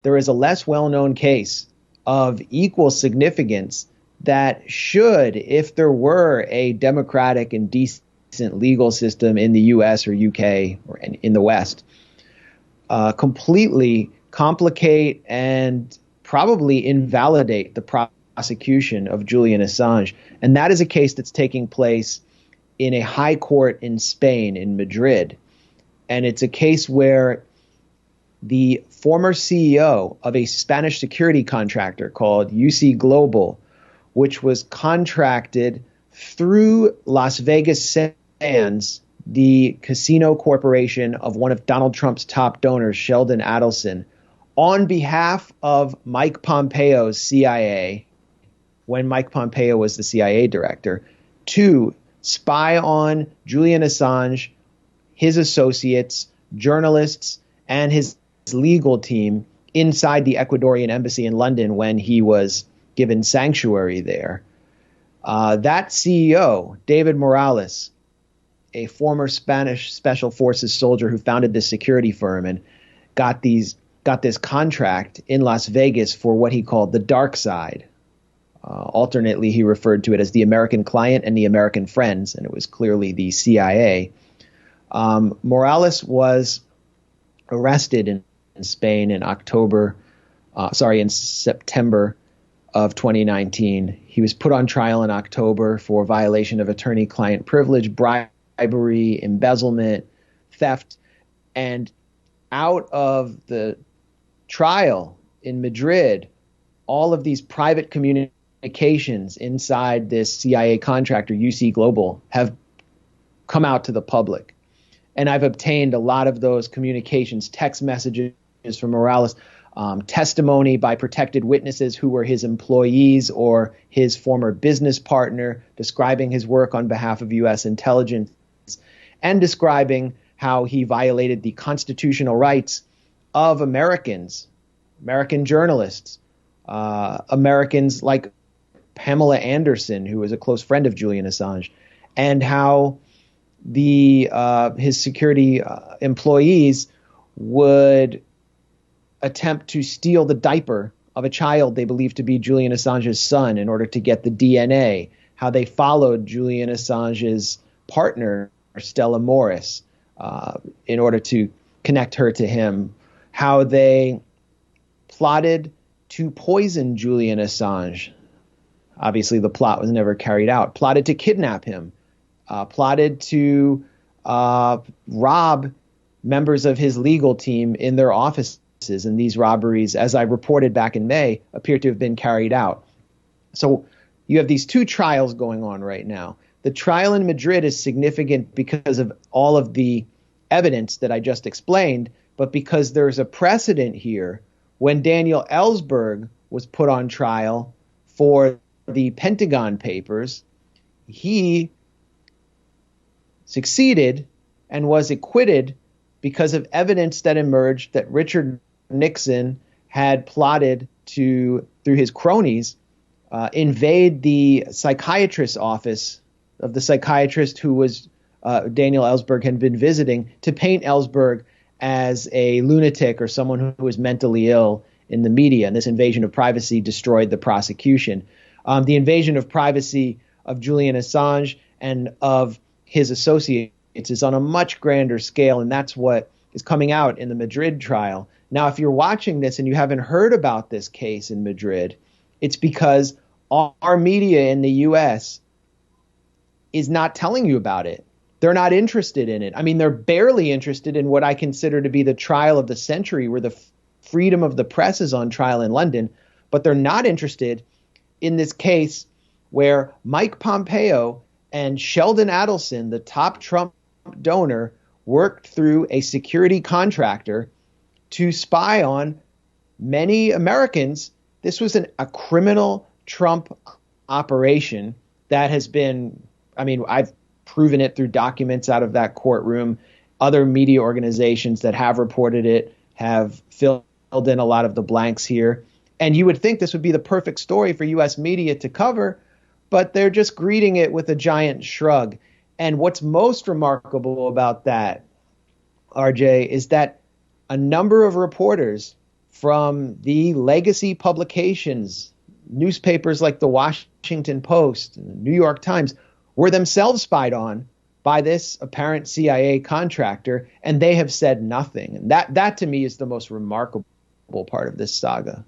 there is a less well-known case of equal significance that should, if there were a democratic and decent legal system in the US or UK or in the West, completely complicate and probably invalidate the prosecution of Julian Assange. And that is a case that's taking place in a high court in Spain, in Madrid. And it's a case where the former CEO of a Spanish security contractor called UC Global, which was contracted through Las Vegas Sands, the casino corporation of one of Donald Trump's top donors, Sheldon Adelson, on behalf of Mike Pompeo's CIA, when Mike Pompeo was the CIA director, to spy on Julian Assange, his associates, journalists, and his legal team inside the Ecuadorian embassy in London when he was given sanctuary there. That CEO, David Morales, a former Spanish special forces soldier who founded this security firm and got this contract in Las Vegas for what he called the dark side. Alternately, he referred to it as the American client and the American friends, and it was clearly the CIA. Morales was arrested in Spain in September of 2019. He was put on trial in October for violation of attorney-client privilege, bribery, embezzlement, theft, and out of the trial in Madrid, all of these private communications inside this CIA contractor, UC Global, have come out to the public. And I've obtained a lot of those communications, text messages from Morales, testimony by protected witnesses who were his employees or his former business partner, describing his work on behalf of U.S. intelligence and describing how he violated the constitutional rights of Americans, American journalists, Americans like Pamela Anderson, who was a close friend of Julian Assange, and how his security employees would attempt to steal the diaper of a child they believed to be Julian Assange's son in order to get the DNA, how they followed Julian Assange's partner, Stella Morris, in order to connect her to him, how they plotted to poison Julian Assange. Obviously, the plot was never carried out. Plotted to kidnap him, plotted to rob members of his legal team in their offices. And these robberies, as I reported back in May, appear to have been carried out. So you have these two trials going on right now. The trial in Madrid is significant because of all of the evidence that I just explained, but because there's a precedent here. When Daniel Ellsberg was put on trial for the Pentagon Papers, he succeeded and was acquitted because of evidence that emerged that Richard Nixon had plotted to, through his cronies, invade the psychiatrist's office of the psychiatrist who was Daniel Ellsberg had been visiting, to paint Ellsberg as a lunatic or someone who was mentally ill in the media. And this invasion of privacy destroyed the prosecution. The invasion of privacy of Julian Assange and of his associates is on a much grander scale, and that's what is coming out in the Madrid trial. Now, if you're watching this and you haven't heard about this case in Madrid, it's because our media in the U.S. is not telling you about it. They're not interested in it. I mean, they're barely interested in what I consider to be the trial of the century, where the freedom of the press is on trial in London, but they're not interested in this case where Mike Pompeo and Sheldon Adelson, the top Trump donor, worked through a security contractor to spy on many Americans. This was a criminal Trump operation that has been, I've proven it through documents out of that courtroom. Other media organizations that have reported it have filled in a lot of the blanks here. And you would think this would be the perfect story for U.S. media to cover, but they're just greeting it with a giant shrug. And what's most remarkable about that, RJ, is that a number of reporters from the legacy publications, newspapers like the Washington Post and the New York Times, were themselves spied on by this apparent CIA contractor, and they have said nothing. And that to me is the most remarkable part of this saga.